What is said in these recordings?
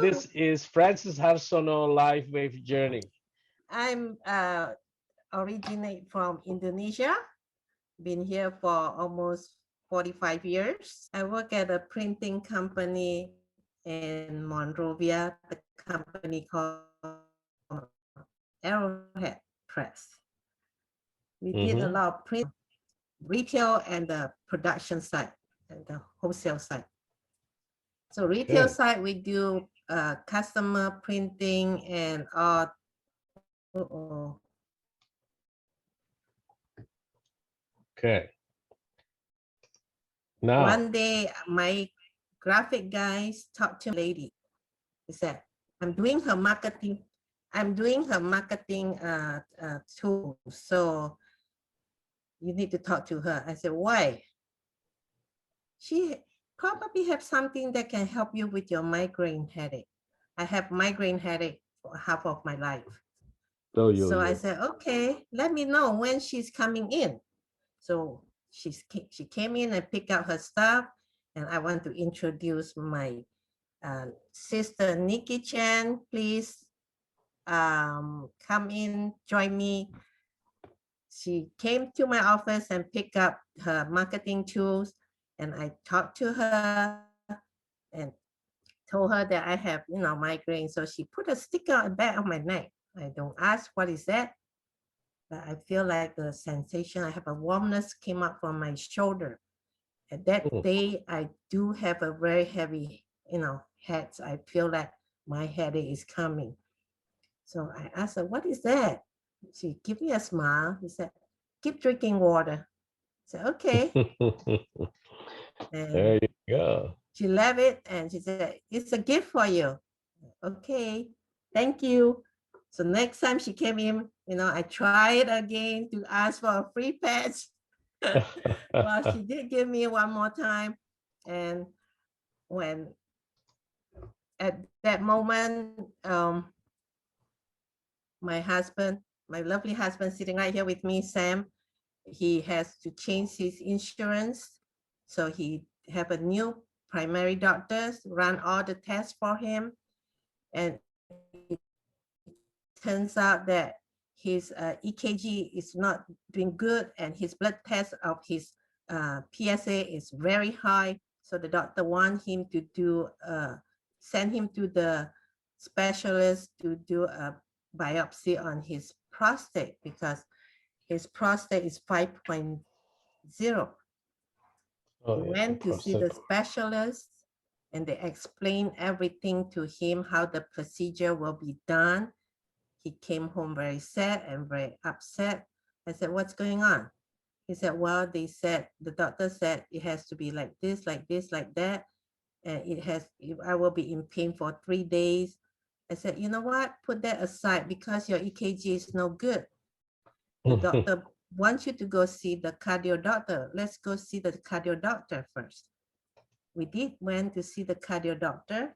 This is Francis Harsono Life Wave Journey. I'm originate from Indonesia. Been here for almost 45 years. I work at a printing company in Monrovia, the company called Arrowhead Press. We did a lot of print, retail and the production side and the wholesale side. So retail Okay. side, we do customer printing and all. Okay. Now, One day, my graphic guys talked to a lady. He said, I'm doing her marketing. I'm doing her marketing tools. So you need to talk to her. I said, why? She probably have something that can help you with your migraine headache. I have migraine headache for half of my life. So I said, okay, let me know when she's coming in. So she came in and picked up her stuff, and I want to introduce my sister Nikki Chan. Please come in, join me. She came to my office and picked up her marketing tools, and I talked to her and told her that I have, migraine. So she put a sticker on the back of my neck. I don't ask what is that, but I feel like the sensation, I have a warmness came up from my shoulder. At that day, I do have a very heavy, head. I feel like my headache is coming. So I asked her, what is that? She gave me a smile. She said, keep drinking water. I said, okay. there you go. She loved it and she said, it's a gift for you. Okay, thank you. So next time she came in, I tried again to ask for a free patch. Well, she did give me one more time. And when at that moment, my husband, my lovely husband sitting right here with me, Sam, he has to change his insurance. So he have a new primary doctor run all the tests for him. And it turns out that his EKG is not doing good, and his blood test of his PSA is very high. So the doctor wants him to do, send him to the specialist to do a biopsy on his prostate because his prostate is 5.0. He went to see the specialist and they explained everything to him, how the procedure will be done. He came home very sad and very upset. I said, what's going on? He said, well, the doctor said it has to be like this, like this, like that. And I will be in pain for 3 days. I said, you know what? Put that aside because your EKG is no good. The doctor wants you to go see the cardio doctor. Let's go see the cardio doctor first. We went to see the cardio doctor,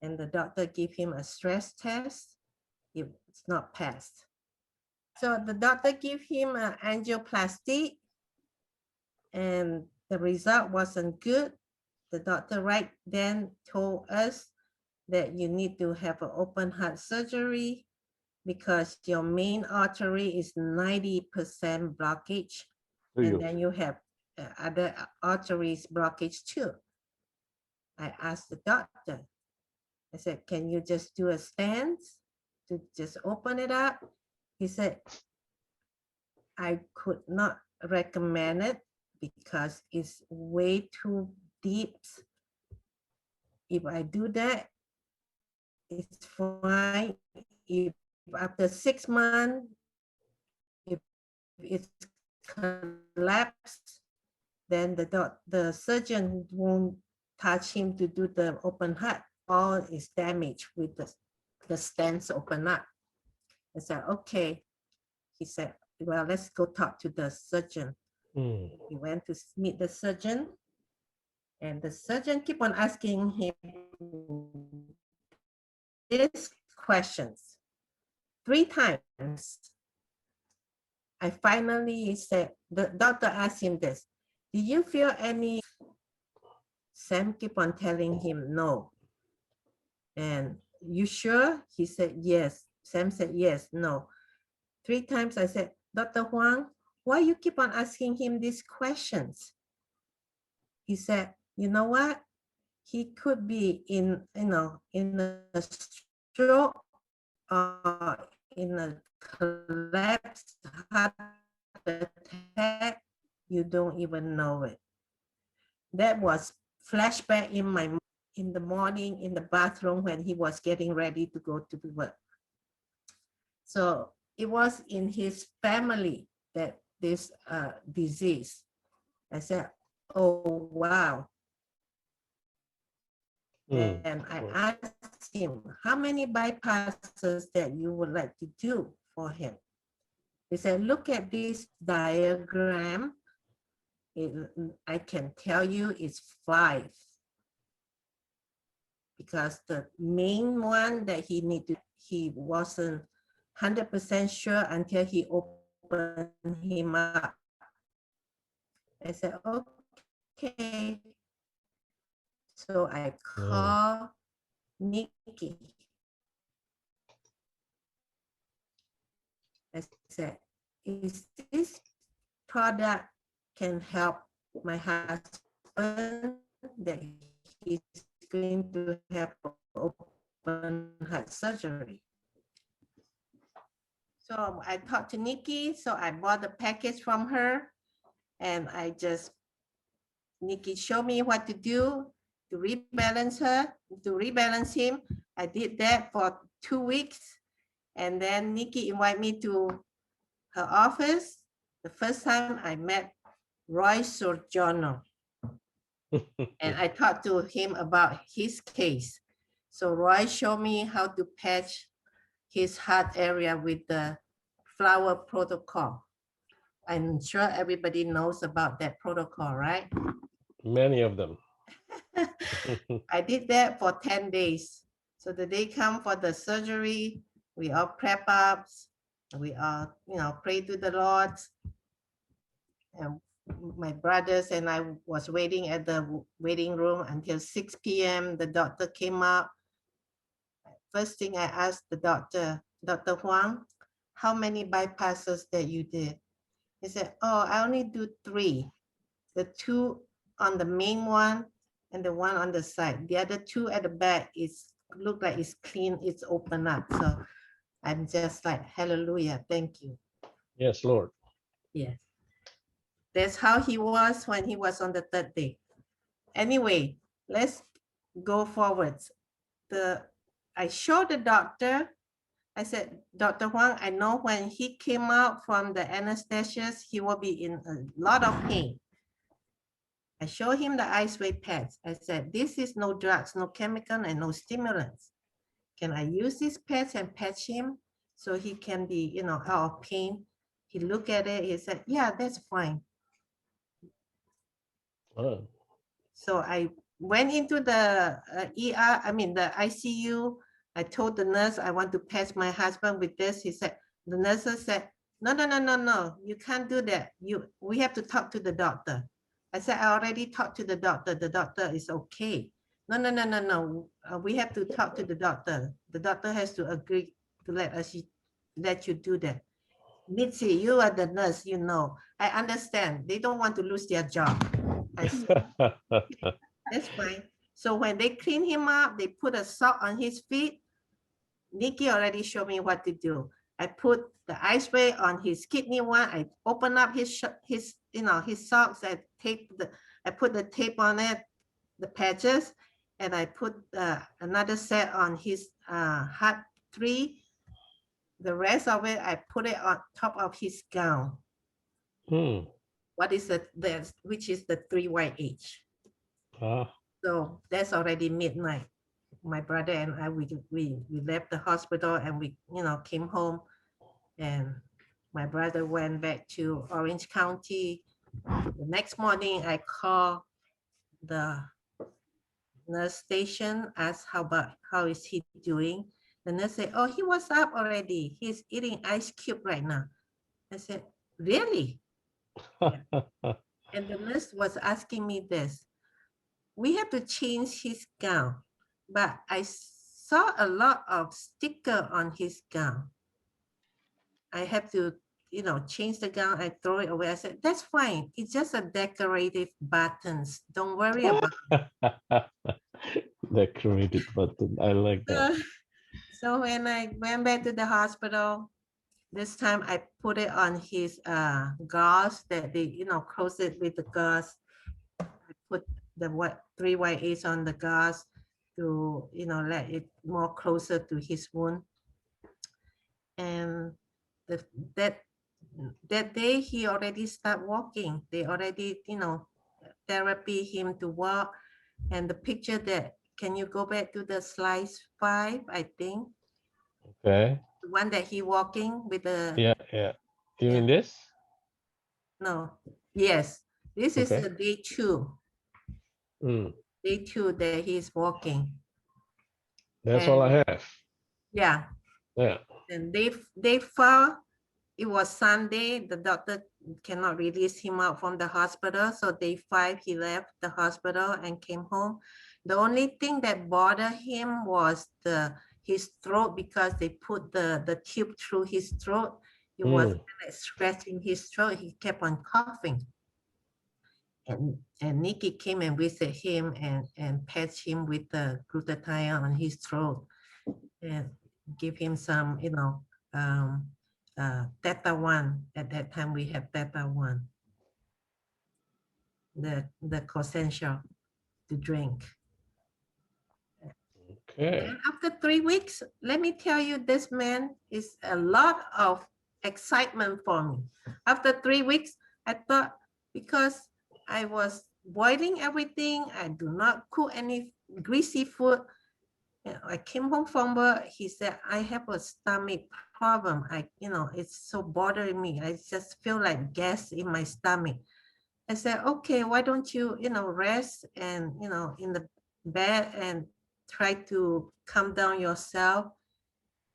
and the doctor gave him a stress test. It's not passed. So the doctor gave him an angioplasty, and the result wasn't good. The doctor right then told us that you need to have an open heart surgery because your main artery is 90% blockage, and then you have other arteries blockage too. I asked the doctor, I said, can you just do a stance to just open it up? He said, I could not recommend it because it's way too deep. If I do that, it's fine. If after 6 months, if it's collapsed, then the surgeon won't touch him to do the open heart. All is damaged with the stents open up. I said, okay. He said, well, let's go talk to the surgeon. He went to meet the surgeon, and the surgeon keep on asking him these questions 3 times. I finally said, the doctor asked him this, do you feel any? Sam keep on telling him no. And you sure? He said, yes. Sam said, yes, no. 3 times I said, Dr. Huang, why you keep on asking him these questions? He said, you know what? He could be in, in a stroke or in a collapse heart attack. You don't even know it. That was flashback in my in the morning in the bathroom when he was getting ready to go to work. So it was in his family that this disease. I said, oh, wow. And I asked him, how many bypasses that you would like to do for him? He said, look at this diagram. I can tell you it's 5. Because the main one that he wasn't 100% sure until he opened him up. I said, okay. So I called Nikki. I said, is this product can help my husband that he's going to have open heart surgery? So I talked to Nikki, so I bought the package from her, and Nikki showed me what to do to rebalance him. I did that for 2 weeks, and then Nikki invited me to her office. The first time I met Roy Sorjono, and I talked to him about his case. So Roy showed me how to patch his heart area with the flower protocol. I'm sure everybody knows about that protocol, right? Many of them. I did that for 10 days. So the day come for the surgery, we all prep up, we all, pray to the Lord. And my brothers and I was waiting at the waiting room until 6 p.m. The doctor came up. First thing I asked the doctor, Dr. Huang, how many bypasses that you did? He said, oh, I only do 3. The 2 on the main one and the one on the side. The other 2 at the back look like it's clean, it's open up. So I'm just like, hallelujah, thank you. Yes, Lord. Yes. That's how he was when he was on the 3rd day. Anyway, let's go forward. I showed the doctor, I said, Dr. Huang, I know when he came out from the anesthesia, he will be in a lot of pain. I showed him the ice wave pads. I said, this is no drugs, no chemical, and no stimulants. Can I use these pads and patch him so he can be, out of pain? He looked at it, he said, yeah, that's fine. Oh. So I went into the the ICU. I told the nurse, I want to patch my husband with this. The nurse said, no, you can't do that. We have to talk to the doctor. I said, I already talked to the doctor. The doctor is okay. No. We have to talk to the doctor. The doctor has to agree to let you do that. Mitzi, you are the nurse, I understand. They don't want to lose their job. I said, that's fine. So when they clean him up, they put a sock on his feet. Nikki already showed me what to do. I put the ice spray on his kidney one. I open up his socks. I put the tape on it, the patches, and I put another set on his heart 3. The rest of it, I put it on top of his gown. What is which is the 3YH. So that's already midnight. My brother and I, we left the hospital and we, came home, and my brother went back to Orange County. The next morning, I called the nurse station, asked how is he doing. The nurse said, oh, he was up already. He's eating ice cube right now. I said, really? Yeah. And the nurse was asking me this. We have to change his gown, but I saw a lot of sticker on his gown. I have to, change the gown. I throw it away. I said, that's fine. It's just a decorative buttons. Don't worry about it. Decorated button. I like that. So when I went back to the hospital, this time I put it on his gauze that they, close it with the gauze. I put the 3 white A's on the gauze to, let it more closer to his wound. And that day he already started walking. They already, therapy him to walk. And the picture that, can you go back to the slide 5, I think? Okay. The one that he walking with the... Yeah. You mean this? No. Yes. This is Okay. the day 2. Day 2 that he's walking. That's all I have. Yeah. Yeah. And day 4, it was Sunday. The doctor cannot release him out from the hospital. So day 5, he left the hospital and came home. The only thing that bothered him was his throat, because they put the tube through his throat. It was scratching his throat. He kept on coughing. And Nikki came and visited him and patched him with the glutathione on his throat and give him some, Theta 1. At that time, we have Theta 1, the Cosential to drink. Okay. And after 3 weeks, let me tell you, this man is a lot of excitement for me. After 3 weeks, I thought, because I was boiling everything, I do not cook any greasy food. I came home from work. He said, I have a stomach problem. It's so bothering me. I just feel like gas in my stomach. I said, okay, why don't you, rest and, in the bed and try to calm down yourself.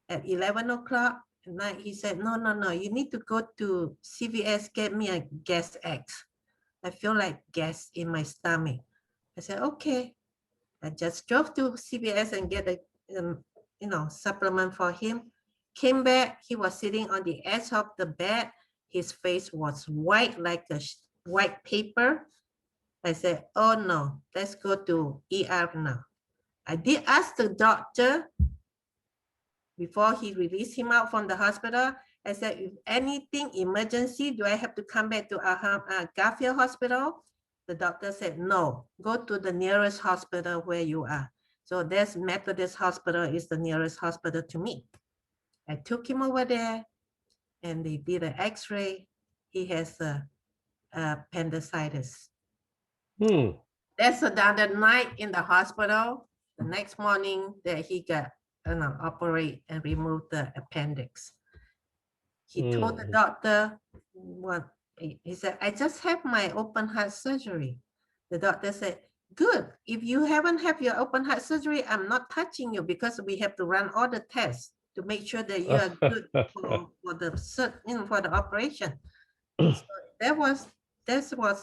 At 11 o'clock at night, he said, no, you need to go to CVS, get me a gas X. I feel like gas in my stomach. I said, okay. I just drove to CVS and get a, supplement for him. Came back, he was sitting on the edge of the bed. His face was white like a white paper. I said, oh no, let's go to ER now. I did ask the doctor before he released him out from the hospital. I said, if anything emergency, do I have to come back to Garfield Hospital? The doctor said, no, go to the nearest hospital where you are. So this Methodist Hospital is the nearest hospital to me. I took him over there and they did an x-ray. He has appendicitis. That's another night in the hospital. The next morning that he got operate and remove the appendix. He told the doctor, he said, I just have my open heart surgery. The doctor said, good. If you haven't had your open heart surgery, I'm not touching you, because we have to run all the tests to make sure that you are good for the operation. So that was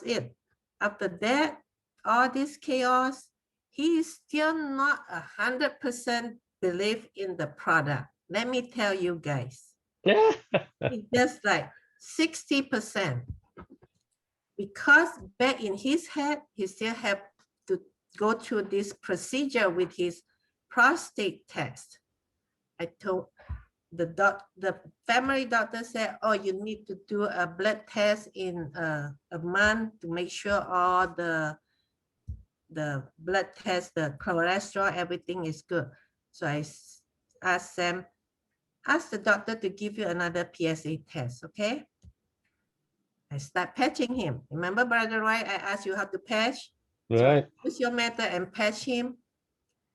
it. After that, all this chaos, he is still not 100% believe in the product. Let me tell you guys. It's just like 60%. Because back in his head, he still have to go through this procedure with his prostate test. I told the family doctor said, oh, you need to do a blood test in a month to make sure all the blood test, the cholesterol, everything is good. So I asked Sam, ask the doctor to give you another PSA test, okay? I start patching him. Remember, Brother Roy, I asked you how to patch? Right. So I use your method and patch him.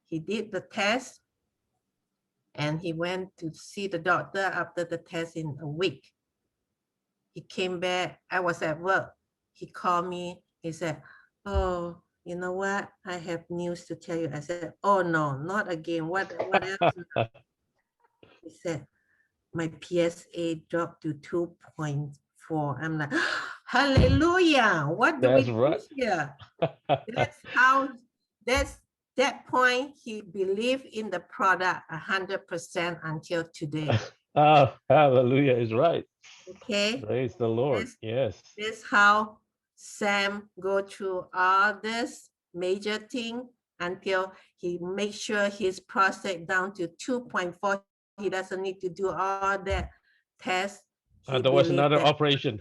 He did the test and he went to see the doctor after the test in a week. He came back. I was at work. He called me. He said, oh, you know what? I have news to tell you. I said, oh no, not again. What else? He said, my PSA dropped to 2.4. I'm like, hallelujah. What do we do here? That's that point, he believed in the product 100% until today. Oh, hallelujah is right. Okay. Praise the Lord. Yes. This how Sam go through all this major thing until he makes sure his prostate down to 2.4. He doesn't need to do all that test. He There was another that. operation.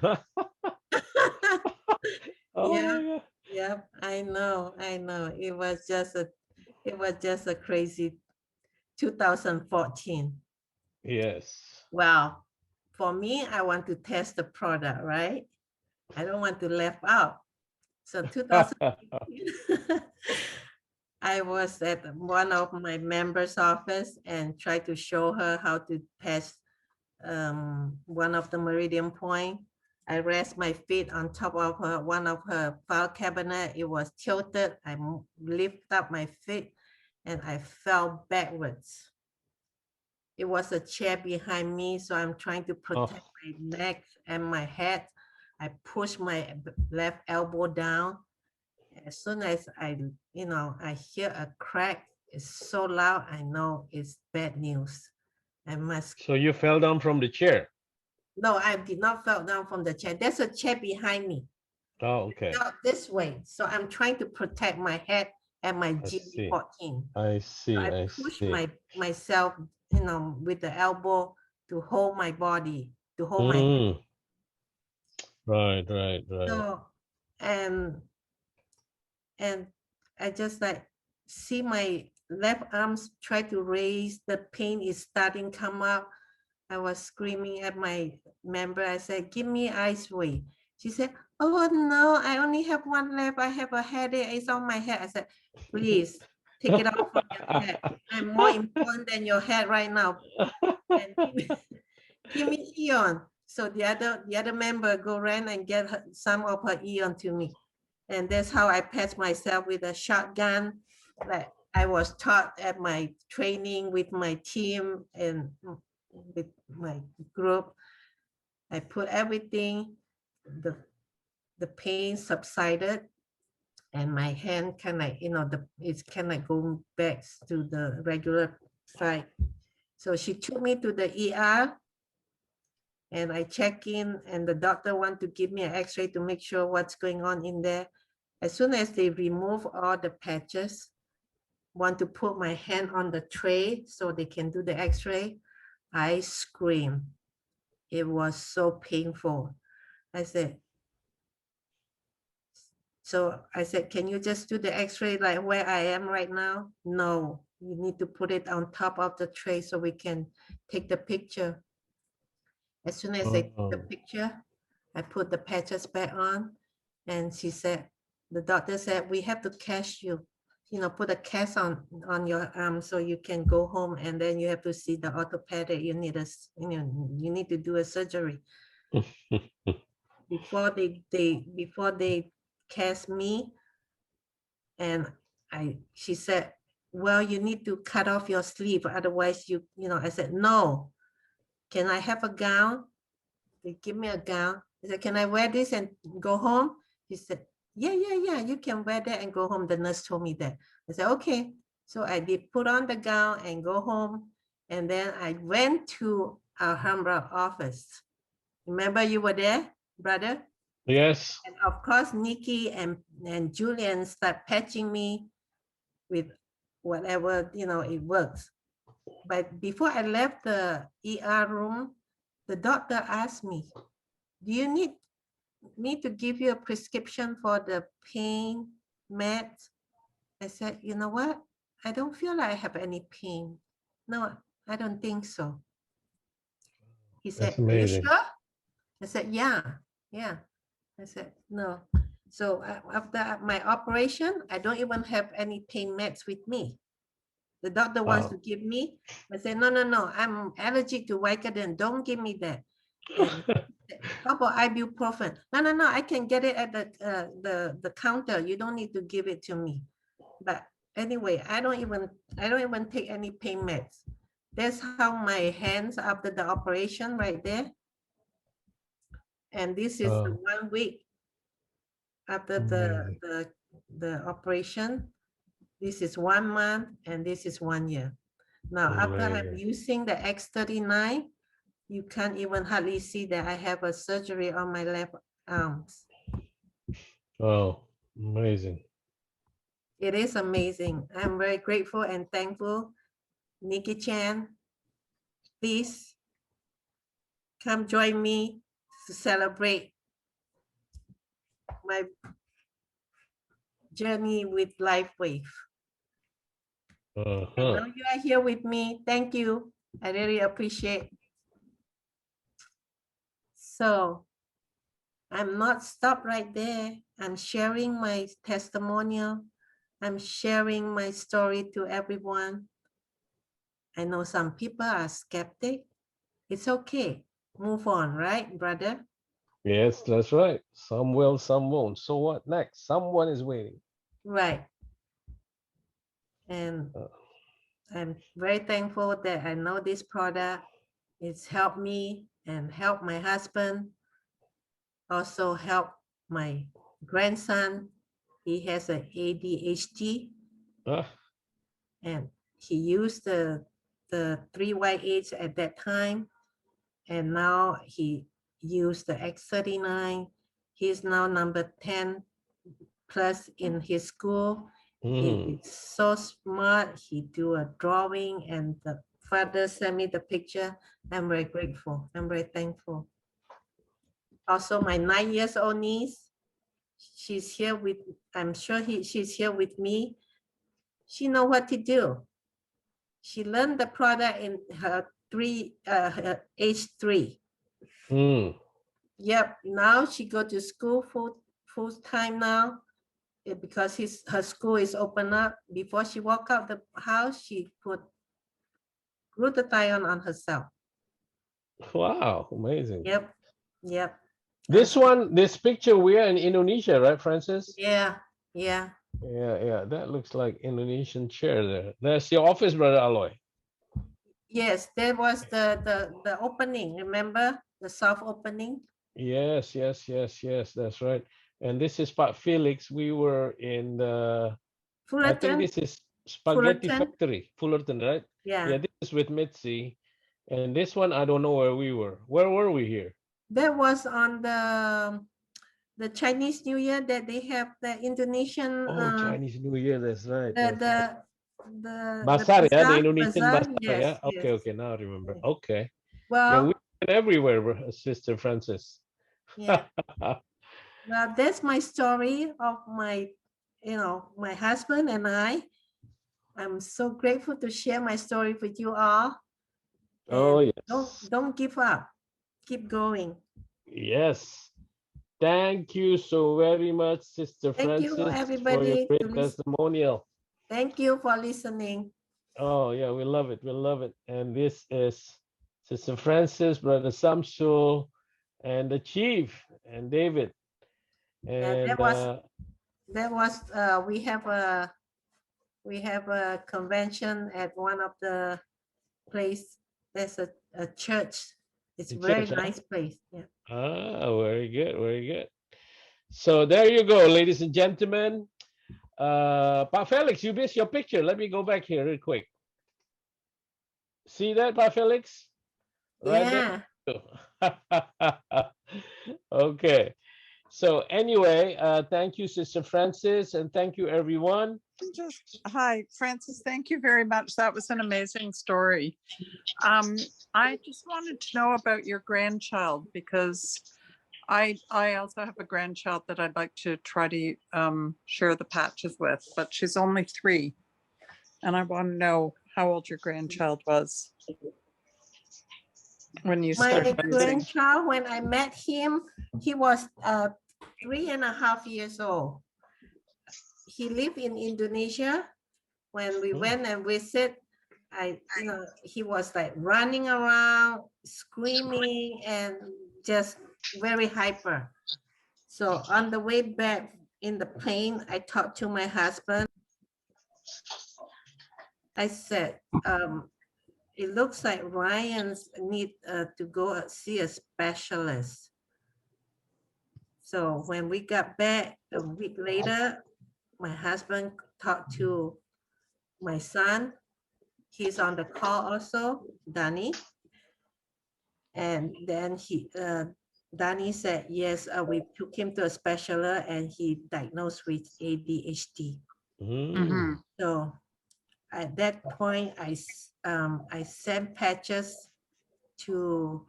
Oh Yeah, my God. yeah, I know. It was just a crazy 2014. Yes. Well, for me, I want to test the product, right? I don't want to left out. So 2015, I was at one of my members' office and tried to show her how to test one of the meridian point. I rest my feet on top of one of her file cabinet. It was tilted. I lift up my feet and I fell backwards. It was a chair behind me, so I'm trying to protect my neck and my head. I push my left elbow down. As soon as I hear a crack, it's so loud, I know it's bad news. I must. So you fell down from the chair? No, I did not fall down from the chair. There's a chair behind me. Oh, okay. Not this way. So I'm trying to protect my head and my G14. I see. So I push myself, with the elbow to hold my body, to hold my head. Right. So, and I just like see my left arms try to raise. The pain is starting come up. I was screaming at my member. I said, "Give me ice way." She said, "Oh no, I only have one left. I have a headache. It's on my head." I said, "Please take it off from your head. I'm more important than your head right now. And give me Eon." So the other member go run and get some of her Eon to me. And that's how I patch myself with a shotgun. Like I was taught at my training with my team and with my group. I put everything, the pain subsided and my hand kind of, it's kind of going back to the regular side. So she took me to the ER and I check in and the doctor want to give me an x-ray to make sure what's going on in there. As soon as they remove all the patches, want to put my hand on the tray so they can do the x-ray, I scream. It was so painful. I said, can you just do the x-ray like where I am right now? No, you need to put it on top of the tray so we can take the picture. As soon as they took the picture, I put the patches back on and the doctor said, we have to cast you, put a cast on your arm so you can go home and then you have to see the orthopedic. You need to do a surgery. Before they cast me, and she said, well, you need to cut off your sleeve, otherwise I said, no. Can I have a gown? They give me a gown. I said, can I wear this and go home? He said, yeah, you can wear that and go home. The nurse told me that. I said, okay. So I did put on the gown and go home. And then I went to Alhambra office. Remember you were there, brother? Yes. And of course, Nikki and Julian start patching me with whatever, it works. But before I left the ER room, the doctor asked me, do you need me to give you a prescription for the pain meds? I said, you know what? I don't feel like I have any pain. No, I don't think so. He said, are you sure? I said, yeah. I said, no. So after my operation, I don't even have any pain meds with me. The doctor wants to give me. I said, no, I'm allergic to Vicodin. Don't give me that. And how about ibuprofen? No, I can get it at the counter. You don't need to give it to me. But anyway, I don't even take any pain meds. That's how my hands after the operation right there. And this is the 1 week after the operation. This is 1 month and this is 1 year. Now, after I'm Amazing. using the X39, you can't even hardly see that I have a surgery on my left arms. Oh, amazing. It is amazing. I'm very grateful and thankful. Nikki Chan, please come join me to celebrate my journey with LifeWave. I know you are here with me. Thank you. I really appreciate. So I'm not stopped right there. I'm sharing my testimonial. I'm sharing my story to everyone. I know some people are skeptic. It's okay. Move on, right, brother? Yes, that's right. Some will, some won't. So what next? Someone is waiting. Right. And I'm very thankful that I know this product. It's helped me and helped my husband. Also helped my grandson. He has an ADHD. Ah, And he used the 3Y8 at that time, and now he used the X39. He's now number 10 plus in his school. He is so smart. He do a drawing, and the father sent me the picture. I'm very grateful. I'm very thankful. Also, my 9-year-old niece, she's here with, I'm sure she's here with me. She know what to do. She learned the product in her her age 3. Yep. Now she go to school full time now, because her school is open up. Before she walk out the house, she put glutathione on herself. wow, amazing. Yep. Yep. This one, this picture, we are in Indonesia, right, Francis? Yeah. Yeah. Yeah. That looks like Indonesian chair there. That's your office, Brother Aloy. Yes, there was the opening. Remember the soft opening? Yes. That's right. And this is Pat Felix. We were in the, I think Fullerton. this is Spaghetti Fullerton. Factory, Fullerton, right? Yeah. Yeah, this is with Mitzi. And this one, I don't know where we were. Where were we here? That was on the Chinese New Year that they have the Indonesian. Oh, Chinese New Year. That's right. The Bazaar, yeah, the Indonesian bazaar. bazaar, Yes. yeah. Okay, now I remember. Okay. Yeah, we Well, went everywhere, Sister Francis. yeah. Well, that's my story of my, my husband and I. I'm so grateful to share my story with you all. Oh, And yes. don't give up. Keep going. Yes. Thank you so very much, Sister Thank you, Francis, for your everybody, to great listen. testimonial. Thank you for listening. Oh, yeah, we love it. We love it. And this is Sister Francis, Brother Samsul, and the Chief, and David. And that was we have a convention at one of the place. There's a church. It's a very nice place. Yeah. Ah, very good, very good. So there you go, ladies and gentlemen. Pa Felix, you missed your picture. Let me go back here real quick. See that, Pa Felix? Right Yeah. there. Okay. So anyway, thank you, Sister Francis, and thank you, everyone. Hi, Francis. Thank you very much. That was an amazing story. I just wanted to know about your grandchild, because I also have a grandchild that I'd like to try to share the patches with, but she's only 3. And I want to know how old your grandchild was when you started My grandchild, when I met him, he was 3.5 years old. He lived in Indonesia. When we went and visit, he was like running around, screaming, and just very hyper. So on the way back in the plane, I talked to my husband. I said, it looks like Ryan's need to go see a specialist. So when we got back a week later, my husband talked to my son, he's on the call also, Danny. And then Danny said, yes, we took him to a specialist and he diagnosed with ADHD. Mm-hmm. So at that point, I sent patches to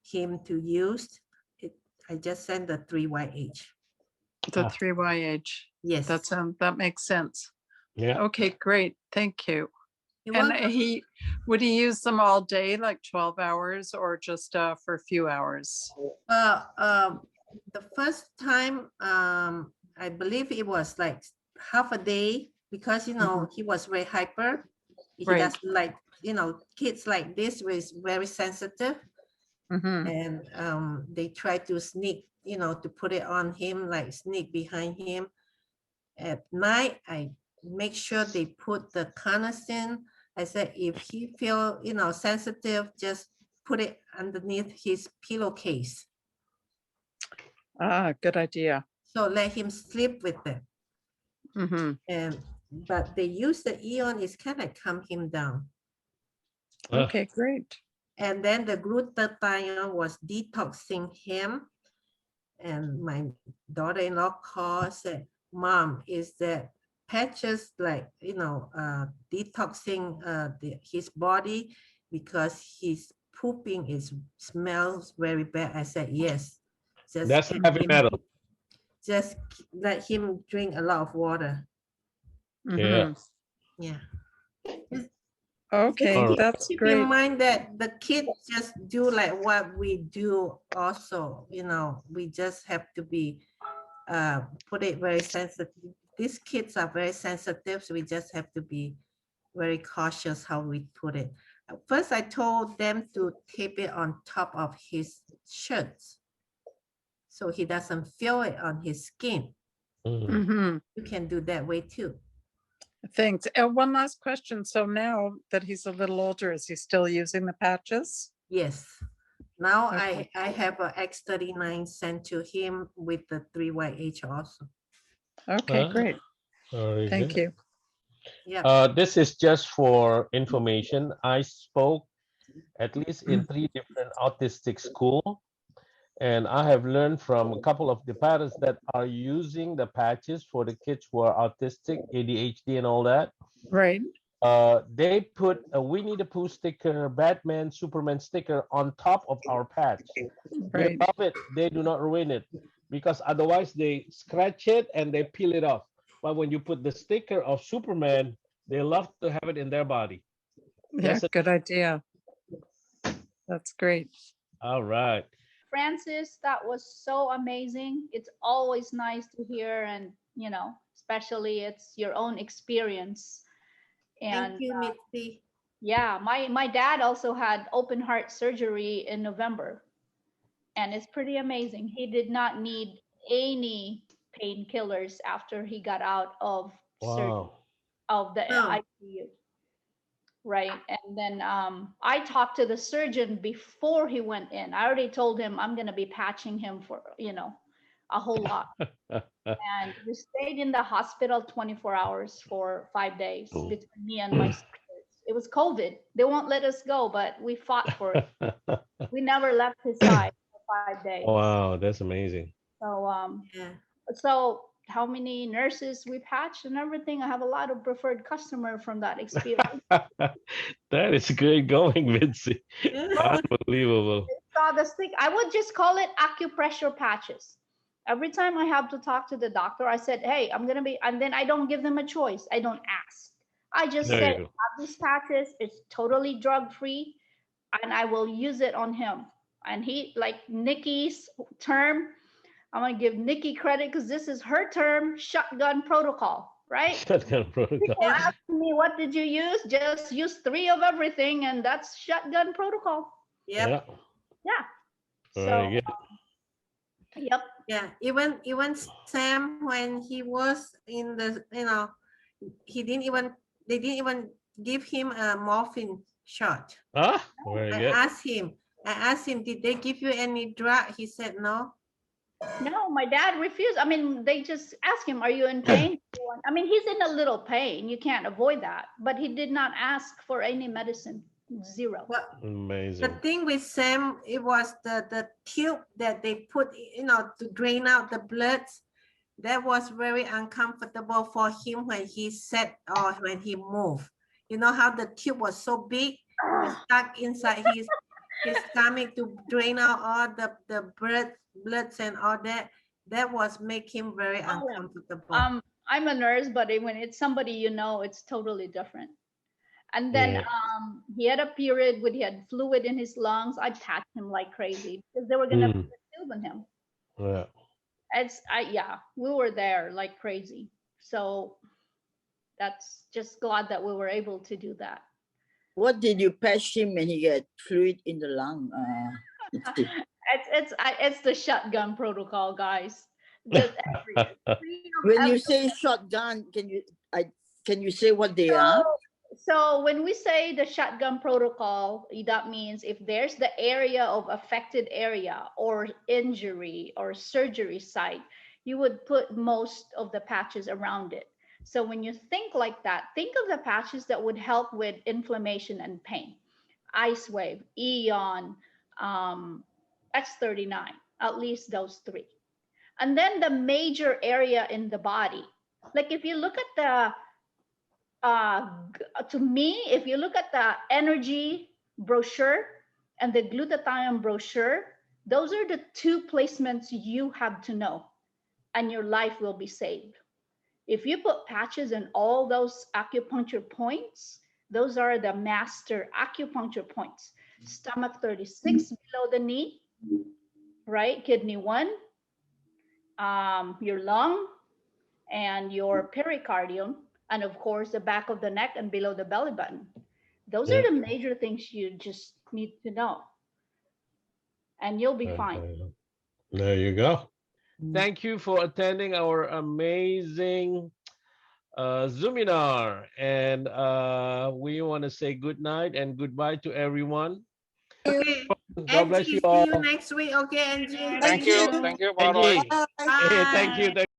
him to use. I just sent the 3YH. The 3YH. Yes. That makes sense. Yeah. Okay, great. Thank you. You're And welcome. would he use them all day, like 12 hours, or just for a few hours? The first time, I believe it was like half a day because, you know, he was very hyper. He Right. doesn't like, you know, kids like this was very sensitive. Mm-hmm. And they try to sneak, you know, to put it on him, like sneak behind him. At night, I make sure they put the carnosine. I said, if he feel, you know, sensitive, just put it underneath his pillowcase. Ah, good idea. So let him sleep with it. Mm-hmm. But they use the Eon is kind of calm him down. Okay, great. And then the glutathione was detoxing him. And my daughter-in-law called, said, Mom, is that patches like, you know, detoxing his body because his pooping smells very bad. I said, yes. That's heavy metal. Just let him drink a lot of water. Yeah. Yeah. Okay, that's Keep great. in mind that the kids just do like what we do also, you know, we just have to be, put it very sensitive. These kids are very sensitive, so we just have to be very cautious how we put it. First, I told them to tape it on top of his shirts so he doesn't feel it on his skin. Mm-hmm. You can do that way too. Thanks. One last question. So now that he's a little older, is he still using the patches? Yes. Now Okay. I have a X39 sent to him with the 3YH also. Okay, great. Thank you. Yeah. This is just for information. I spoke at least in 3 different autistic schools. And I have learned from a couple of the parents that are using the patches for the kids who are autistic, ADHD and all that. Right. They put a Winnie the Pooh sticker, Batman, Superman sticker on top of our patch. Right. They love it. They do not ruin it because otherwise they scratch it and they peel it off. But when you put the sticker of Superman, they love to have it in their body. Yeah, good idea. That's great. All right. Francis, that was so amazing. It's always nice to hear, and you know, especially it's your own experience. And thank you, Mitzi. Yeah, my dad also had open heart surgery in November, and it's pretty amazing. He did not need any painkillers after he got out of surgery, of the ICU. Right. And then I talked to the surgeon before he went in. I already told him I'm going to be patching him for, you know, a whole lot. And we stayed in the hospital 24 hours for 5 days between me and my sisters. It was COVID. They won't let us go, but we fought for it. We never left his side for 5 days. Wow, that's amazing. So, so how many nurses we patched and everything. I have a lot of preferred customer from that experience. That is good going, Mitzi. Unbelievable. Saw the stick. I would just call it acupressure patches. Every time I have to talk to the doctor, I said, hey, I'm going to be, and then I don't give them a choice. I don't ask. I just say, have these patches. It's totally drug free and I will use it on him. And he, like Nikki's term, I'm going to give Nikki credit because this is her term, shotgun protocol, right? Shotgun protocol. People ask me, what did you use? Just use 3 of everything, and that's shotgun protocol. Yep. Yeah. Very good. Yep. Yeah. Even Sam, when he was in the, you know, they didn't even give him a morphine shot. Very good. I asked him, did they give you any drug? He said no. No, my dad refused. I mean, they just asked him, "Are you in pain?" I mean, he's in a little pain. You can't avoid that. But he did not ask for any medicine. Zero. Well, the Amazing. thing with Sam, it was the tube that they put, you know, to drain out the blood. That was very uncomfortable for him when he sat or when he moved. You know how the tube was so big, it was stuck inside his stomach to drain out all the bloods and all that. That was make him very uncomfortable. I'm a nurse, but when it's somebody you know, it's totally different. And then Yeah. he had a period where he had fluid in his lungs. I patched him like crazy because they were gonna put a tube in him. Yeah. Yeah, we were there like crazy. So that's just glad that we were able to do that. What did you patch him when he get fluid in the lung? It's the shotgun protocol, guys. Just When you say shotgun, can you say what they are? So when we say the shotgun protocol, that means if there's the area of affected area or injury or surgery site, you would put most of the patches around it. So when you think like that, think of the patches that would help with inflammation and pain. Ice Wave, Eon, X39, at least those three. And then the major area in the body. Like if you look at the to me, if you look at the energy brochure and the glutathione brochure, those are the two placements you have to know, and your life will be saved. If you put patches in all those acupuncture points, those are the master acupuncture points. Stomach 36 below the knee, right? Kidney 1, your lung, and your pericardium, and of course the back of the neck and below the belly button. Those are the major things you just need to know, and you'll be fine. There you go. Thank you for attending our amazing Zoominar, and we want to say good night and goodbye to everyone. Okay. God bless you Angie, all. see you next week. Okay, Angie. Thank you. Thank you, Angie. Bye. Hey, thank you.